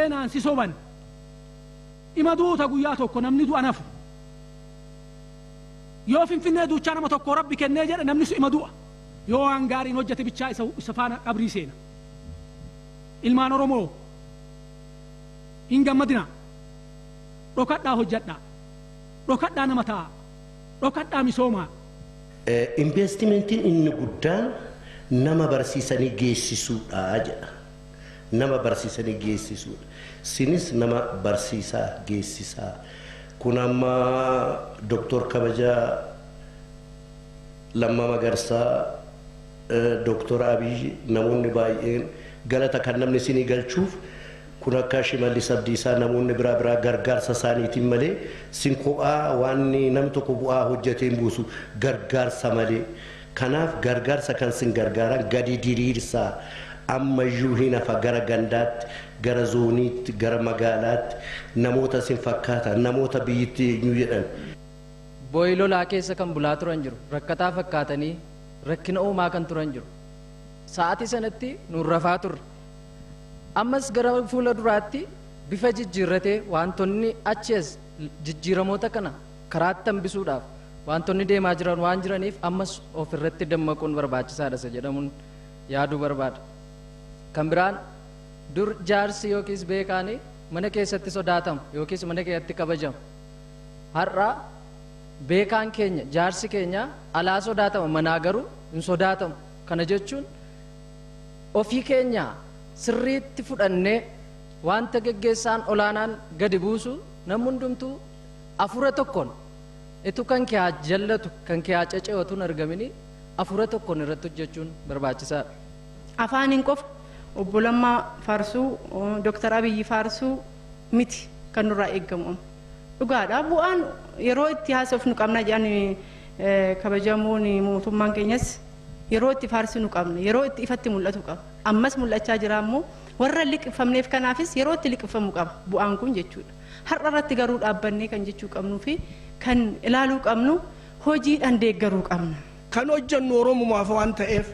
seenaan si soban ima duuta guyyaa tokko namni du'a nafu yoo finfinnee duuchaa nama tokko rabbi kennee jedhe namni su ima du'a yoo waan gaariin hojjete bichaa isa faana qabrii seena ilmaan Oromoo hin gammadina dhokadhaa hojjadhaa dhokadhaa nama ta'a dhokadhaa misoomaa investimentiin inni guddaan nama barsiisanii geessisuudha jedha nama barsiisanii geessisuudha sinis nama barsiisaa geessisaa kun amma Dr. Kabajaa Lammaa Magarsaa Dr. Abiy namoonni baay'een galata kan namni isinii galchuuf kun akka Shimallis Abdiisaa namoonni biraa gargaarsa isaaniitiin malee sin kophaa waan nam tokko bu'aa hojjeteen buusu gargaarsa malee kanaaf gargaarsa kan sin gargaaran gadi diriirsaa ammayyuu hin hafa gara gandaatti gara zooniitti gara magaalaatti namoota sin fakkaata namoota biyyitti eenyu jedhan booyilolaa keessa kan bulaa turan jiru rakkataa fakkaatanii rakkina uumaa kan turan jiru sa'aatii sanatti nuun rafaa turre ammas gara fuula duraatti bifa jijjiirratee wantoonni achiis jijjiiramoota kana karaatti hambisuudhaaf wantoonni deemaa jiran waan jiraniif ammas ofirratti dammaquun barbaachisaadha isa jedhamuun yaaduu barbaada. Kan biraan dur jaarsi yookiis beekaanii mana keessatti sodaatamu yookiis mana keessatti kabajamu. Har'a beekaan keenya jaarsi keenya alaa sodaatama manaa garuu hin sodaatamu. Kana jechuun ofii keenya sirriitti fudhannee wanta geggeessaan olaanaan gadi buusu namni hundumtuu afura tokkoon itu kan kee jallatu kan kee ceceewatuun argamini afura tokkoon irratti hojjechuun barbaachisaadha. Afaaniin qofa obbo Lammaa faarsuu Dr. Abiyyi faarsuu miti kan nurraa eeggamu. Dhugaadha bu'aan yeroo itti haasofnu qabna jedhanii kabajamuun mootummaan keenyas yeroo itti faarsinu qabna yeroo itti ifatti mul'atu qaba. Ammas mul'achaa jira ammoo warra liqifamneef kanaafis yeroo itti liqifamu qaba bu'aan kun jechuudha. Har'a irratti garuu dhaabbannee kan jechuu qabnuu fi kan ilaaluu qabnu hojiidhaan deeggaruu qabna. Kan hojjennu Oromumaaf waan ta'eef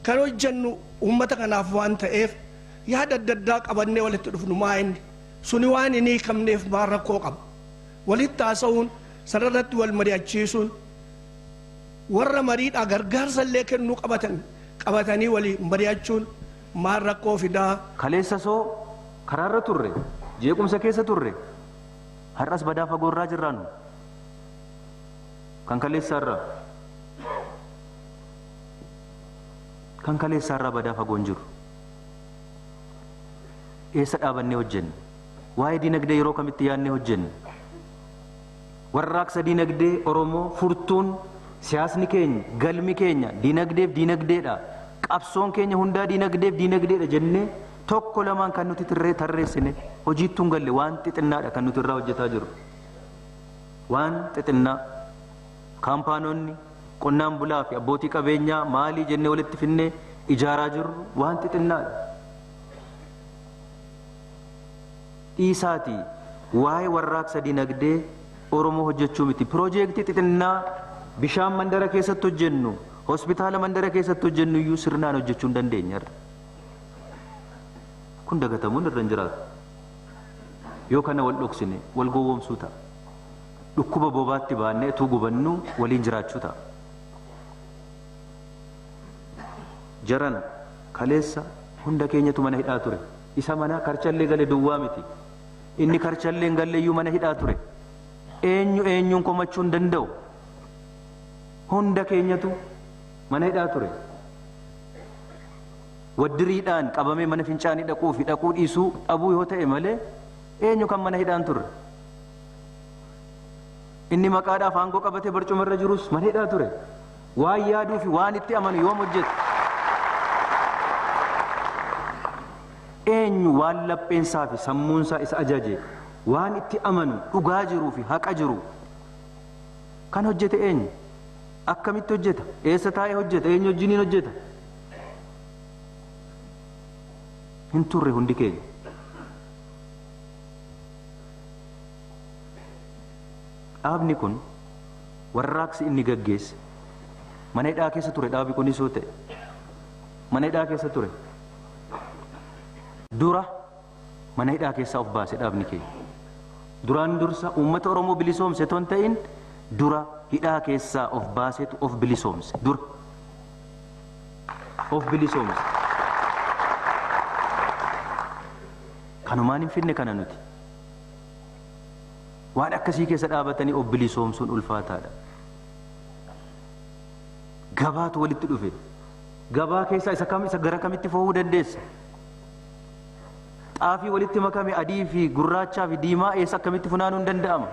kan hojjennu uummata kanaaf waan ta'eef yaada adda addaa qabannee walitti dhufnu maa inni suni waan inni hiikamneef maan rakkoo qaba. Walitti haasa'uun sanarratti wal mari'achiisuun warra mariidhaa gargaarsa illee kennuu qabatanii walii mari'achuun maan rakkoo fidaa. Kaleessa soo karaarra turre jeequmsa keessa turre har'as badaa fagoorraa jirraanu kan kaleessaarraa badaa fagoon jiru eessa dhaabannee hojjenne waa'ee diinagdee yeroo kamitti yaadnee hojjenne warraaqsa diinagdee Oromoo furtuun siyaasni keenya galmi keenya diinagdeedha qabsoon keenya hundaa diinagdeedha jennee tokko lamaan kan nuti tarreessine hojiittuun galle waan xixinnaadha kan nuti irraa hojjetaa jiru waan xixinnaa kaampaanonni qonnaan bulaa fi abbootii qabeenyaa maalii jennee walitti finnee ijaaraa jirru waan xixinnaadha. Dhiisaatii waa'ee warraaqsa diinagdee Oromoo hojjechuu miti piroojeektii xixinnaa bishaan mandara keessatti hojjennu hospitaala mandara keessatti hojjennu iyyuu sirnaan hojjechuu hin dandeenyarra. Kun dagatamuun irra hin jiraatu. Yoo kana wal dhoksine wal gowwoomsuu ta'a. Dhukkuba bobaatti baannee utuu gubannu waliin jiraachuu ta'a. Jaran kaleessa hunda keenyatu mana hidhaa ture. Isa mana karchallee gale duwwaa miti. Inni karchallee hin galle iyyuu mana hidhaa ture. Eenyuun komachuu hin danda'u. Hunda keenyatu mana hidhaa ture. Waddiriidhaan qabamee mana fincaanii dhaquu fi dhaquu dhiisuu dhabuu yoo ta'e malee eenyu kan mana hidhaan turre. Inni maqaadhaaf aangoo qabatee barcuma irra jirus mana hidhaa ture. Waan yaaduu fi waan itti amanu yoom hojjete. Eenyu waan lapheensaa fi sammuunsaa isa ajaje waan itti amanu dhugaa jiruu fi haqa jiru kan hojjete eenyu akkamitti hojjeta eessa taa'ee hojjeta eenyu wajjiniin hojjeta hin turre hundi keenya. Dhaabni kun warraaqsi inni gaggeesse mana hidhaa keessa ture. Dhaabni kunis yoo ta'e mana hidhaa keessa ture. Dura mana hidhaa keessaa of baase dhaabni keenya. Duraan dursa uummata Oromoo bilisoomse ton ta'in dura hidhaa keessaa of baasetu of bilisoomse. Dura of bilisoomse. Kanumaan hin finne kana nuti. Waan akkasii keessa dhaabatanii of bilisoomsuun ulfaataadha. Gabaatu walitti dhufe. Gabaa keessaa isa gara kamitti fo'uu dandeessa? Xaafii walitti makame adii fi gurraachaa fi diimaa eessa akkamitti funaanuun danda'ama?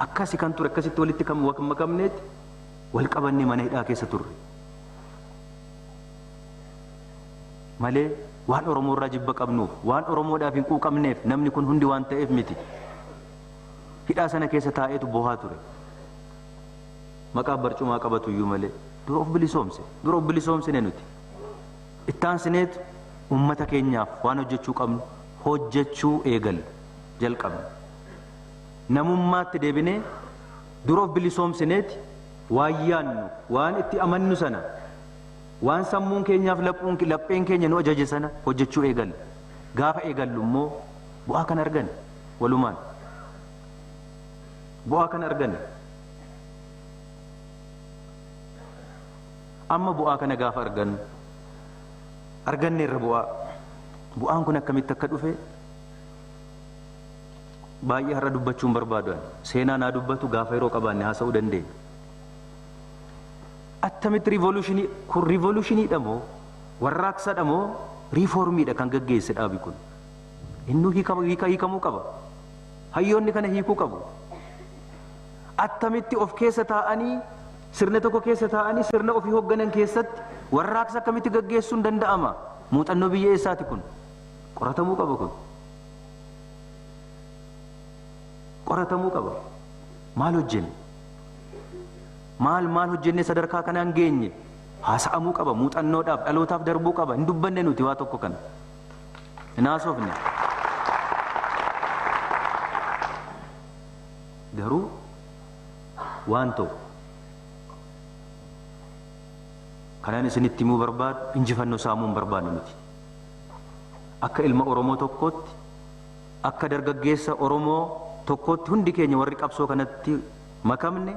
Akkasi kan ture akkasitti walitti makamneeti wal qabannee mana hidhaa keessa turre. Malee waan Oromoo irraa jibba qabnuuf waan Oromoodhaaf hin quuqamneef namni kun hundi waan ta'eef miti. Hidhaa sana keessa taa'eetu bohaa ture. Maqaa barcumaa qabatu iyyuu malee dura of bilisoomse. Dura of bilisoomsine nuti. Ittaansineetu uummata keenyaaf waan hojjechuu qabnu hojjechuu eegalle jalqabne. Namummaatti deebinee dura of bilisoomsineeti waan yaannu waan itti amannu sana waan sammuun keenyaaf lapheen keenya nu ajaje sana hojjechuu eegalle. Gaafa eegallu immoo bu'aa kan arganne walumaan. Bu'aa kan arganne. Amma bu'aa kana gaafa arganne irra bu'aan kun akkamitti akka dhufe baay'ee har'a dubbachuun barbaadan seenaa naa dubbatu gaafa yeroo qabaanne haasa'uu dandeenya. Attamitti riivolushiniidha moo warraaqsadha moo riifoormiidha kan gaggeesse dhaabi kun? Innuu hiikamuu qaba. Hayyoonni kana hiikuu qabu. Attamitti of keessa taa'anii sirna tokko keessa taa'anii sirna ofii hoogganan keessatti warraaqsa akkamitti gaggeessuun danda'ama? Muuxannoo biyya eessaati kun? Qoratamuu qaba kun. Qoratamuu qaba. Maal hojjenne? Maal hojjenne sadarkaa kanaan geenye? Haasa'amuu qaba. Muuxannoodhaaf dhalootaaf darbuu qaba. Hin dubbanne nuti waa tokko kana. Hin haasofne. Garuu waan ta'u kanaan isinitti himuu barbaadu injifannoo saamuun barbaadu nuti. Akka ilma Oromoo tokkootti akka dargaggeessa Oromoo tokkootti hundi keenya warri qabsoo kanatti makamne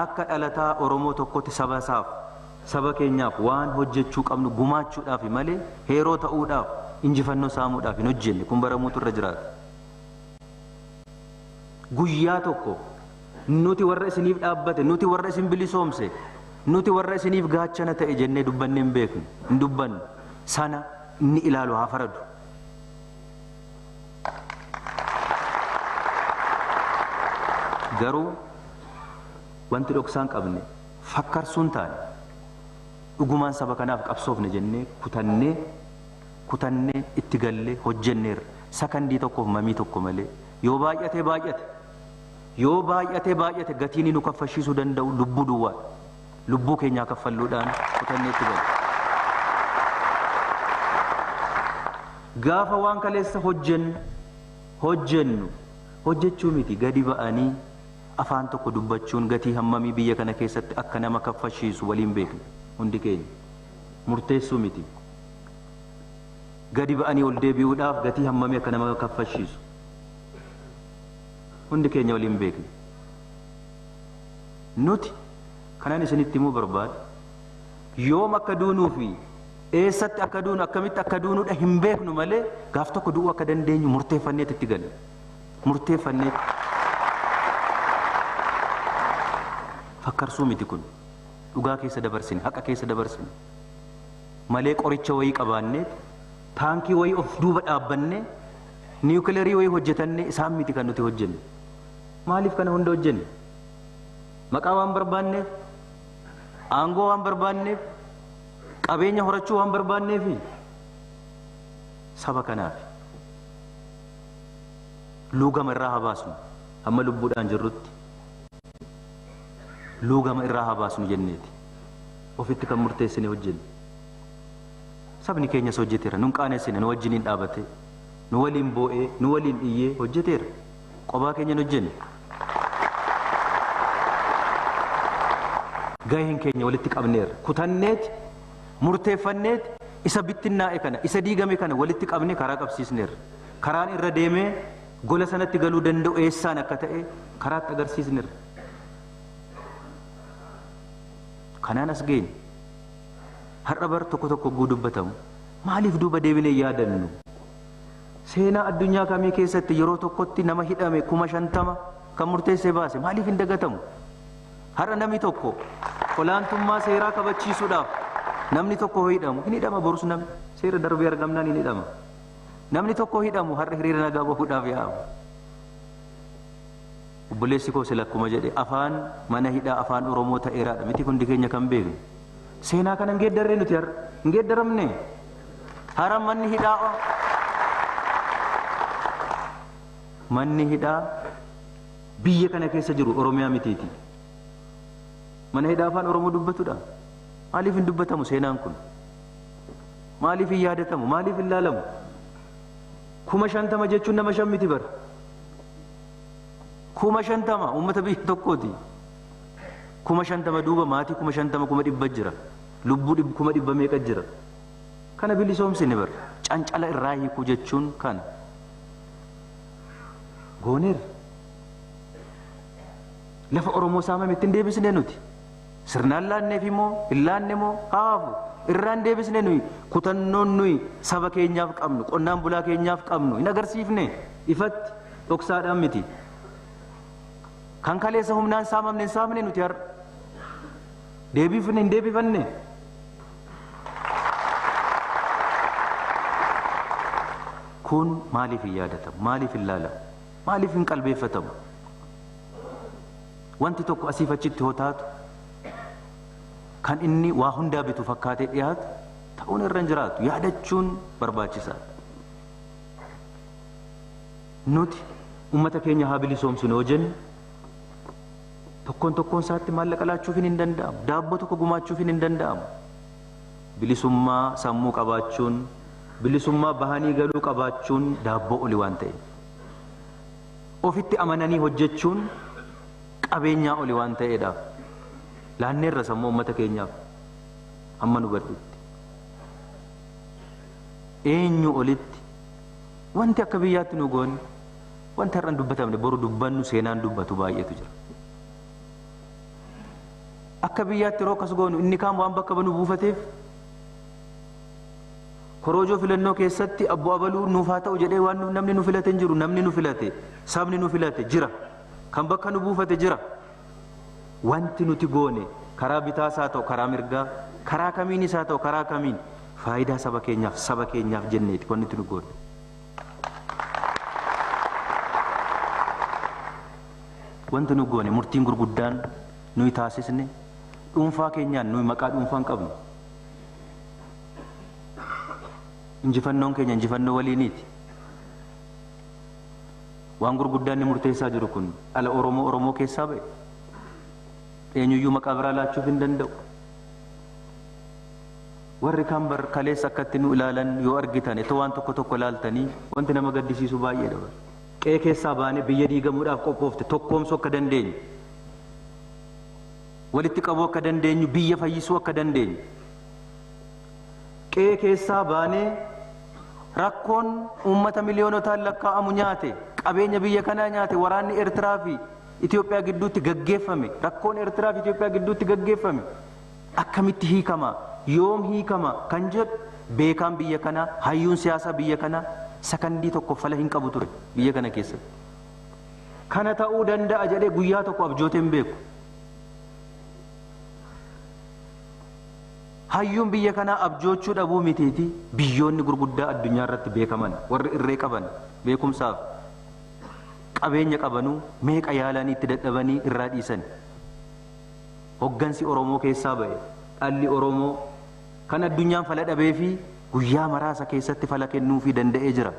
akka dhalataa Oromoo tokkootti saba keenyaaf waan hojjechuu qabnu gumaachuudhaaf malee heeroo ta'uudhaaf injifannoo saamuudhaaf hin hojjenne kun baramuutu irra jiraata. Guyyaa tokko nuti warra isiniif dhaabbate nuti warra isin bilisoomse nuti warra isiniif gaachana ta'e jennee dubbannee hin beeknu hin dubbannu sana inni ilaalu haa faradu. Garuu wanti dhoksaan qabne fakkarsuun taane dhugumaan saba kanaaf qabsoofne jennee kutannee itti gallee hojjenneerra sakandii tokkoof mamii tokko malee yoo baay'ate gatiin nu kaffalchiisuu danda'u lubbuu duwwaa lubbuu keenyaa kaffalluudhaan kutannee itti galle. Gaafa waan kaleessa hojjennu hojjechuu miti gadi ba'anii afaan tokko dubbachuun gatii hammamii biyya kana keessatti akka nama kaffalchiisu waliin beekne hundi keenya murteessuu miti. Gadi ba'anii ol deebi'uudhaaf gatii hammamii akka nama kaffalchiisu hundi keenya waliin beekne. Nuti kanaan isinitti himuu barbaadu yoom akka duunuu fi eessatti akka duunu akkamitti akka duunuudha hin beeknu malee gaaf tokko du'uu akka dandeenyu murteeffanneet itti galle. Murteeffanneet fakkarsuu miti kun dhugaa keessa dabarsine haqa keessa dabarsine malee qoricha wayii qabaanneet taankii wayii of duuba dhaabbanne niwukileerii wayii hojjetanne isaan miti kan nuti hojjenne. Maaliif kana hunda hojjenne? Maqaa waan barbaanneef, aangoo waan barbaanneef, qabeenya horachuu waan barbaanneefi saba kanaaf luugama irraa habaasnu amma lubbuudhaan jirrutti luugama irraa habaasnu jenneeti ofitti kan murteessine hojjenne. Sabni keenyas hojjeteera nun qaaneessine nu wajjiniin dhaabate nu waliin boo'ee nu waliin iyyee hojjeteera qobaa keenyan hojjenne. Gaheen keenya walitti qabneera kutanneeti murteeffanneeti isa bittinnaa'e kana isa diigame kana walitti qabne karaa qabsiisneera karaan irra deemee gola sanatti galuu danda'u eessaan akka ta'e karaatti agarsiisnirra. Kanaan as geenye har'a bar tokko tokko guu dubbatamu maaliif duuba deebinee yaadannu? Seenaa addunyaa kamii keessatti yeroo tokkotti nama hidhame 50,000 kan murteessee baase maaliif hin dagatamu? Har'a namni tokko olaantummaa seeraa kabachiisuudhaaf namni tokko hidhamu hin hidhama borus namni seera darbee argamnaan hin hidhama. Namni tokko hidhamu har'a hiriira nagaa bahuudhaaf yaa'amu. Obboleessi koo sila akkuma jedhe afaan mana hidhaa afaan Oromoo ta'eeraadha miti hundi keenya kan beeknu. Seenaa kana hin geeddarree nuti har'a hin geeddaramne. Har'a manni hidhaa biyya kana keessa jiru Oromiyaa mitiiti. Mana hidhaa afaan Oromoo dubbatudha. Maaliif hin dubbatamu seenaan kun? Maaliif hin yaadatamu? Maaliif hin laalamu? 50,000 jechuun nama 5 miti bara. 50,000 uummata biyya tokkooti. 50,000 duuba maatii 50,000 100 jira. Lubbuu 100 meeqa jira. Kana bilisoomsine bara. Cancala irraa hiikuu jechuun kana. Gooneer. Lafa Oromoo saamame ittiin deebisne nuti. Sirnaan laanneef immoo hin laanne moo haafu irraan deebisne nuyi kutannoon nuyi saba keenyaaf qabnu qonnaan bulaa keenyaaf qabnu hin agarsiifne ifatti dhoksaadhaan miti. Kan kaleessa humnaan saamamne hin saamne nuti har'a deebifne hin deebifanne. Kun maaliif hin yaadatamu? Maaliif hin laalamu? Maaliif hin qalbeeffatamu? Wanti tokko asiif achitti hoo taatu kan inni waa hundaa bitu fakkaatee dhiyaatu ta'uun irra hin jiraatu yaadachuun barbaachisaadha. Nuti uummata keenya haa bilisoomsinu yoo jennu tokkoon tokkoon isaatti maallaqa laachuuf hin danda'amu. Daabboo tokko gumaachuuf hin danda'amu. Bilisummaa sammuu qabaachuun bilisummaa bahanii galuu qabaachuun daabboo oli waan ta'eef. Ofitti amananii hojjechuun qabeenyaa oli waan ta'eedhaaf. Laanneerra sammuu uummata keenyaaf amma nu badhutti. Eenyu olitti wanti akka biyyaatti nu goone wanti har'an dubbatamne boru dubbannu seenaan dubbatu baay'eetu jira. Akka biyyaatti yeroo akkas goonu inni kaan waan bakka banu buufateef korojoo filannoo keessatti abbo abaluu nuuf haa ta'u jedhee waan namni nu filate hin jiru. Namni nu filate sabni nu filate jira kan bakka nu buufate jira. Wanti nuti goone karaa bitaas haa ta'u karaa mirgaa karaa kamiinis haa ta'u karaa kamiin faayidaa saba keenyaaf jenneeti wanti nuti nu goone. Wanti nu goone murtiin gurguddaan nuyi taasisne dhuunfaa keenyaan nuyi maqaa dhuunfaan qabnu. Injifannoon keenya injifannoo waliiniiti. Waan gurguddaan ni murteessaa jiru kun ala Oromoo keessaa ba'e. Eenyuyyuu maqaa biraa laachuuf hin danda'u. Warri kaan bar kaleessa akkatti nu ilaalan yoo argitan itoo waan tokko ilaaltanii wanti nama gaddisiisu baay'eedha. Qe'ee keessaa baanee biyya diigamuudhaaf qophoofte tokkoomsuu akka dandeenyu walitti qabuu akka dandeenyu biyya fayyisuu akka dandeenyu qe'ee keessaa baanee rakkoon uummata miliyoonotaan lakkaa'amu nyaate qabeenya biyya kanaa nyaate waraanni Eertiraa fi Itoophiyaa gidduutti gaggeeffame rakkoon Eertiraa fi Itoophiyaa gidduutti gaggeeffame akkamitti hiikama yoom hiikama kan jedhu beekaan biyya kanaa hayyuun siyaasaa biyya kanaa sakandii tokko fala hin qabu ture biyya kana keessatti. Kana ta'uu danda'a jedhee guyyaa tokko abjootee hin beeku. Hayyuun biyya kanaa abjoochuu dhabuu mitiiti biyyoonni gurguddaa addunyaa irratti beekaman warri irree qaban beekumsaaf qabeenya qabanuu meeqa yaalanii itti dadhabanii irraa dhiisan. Hoggansi Oromoo keessaa ba'e dhalli Oromoo kan addunyaan fala dhabee fi guyyaa maraasa keessatti fala kennuu fi danda'ee jira.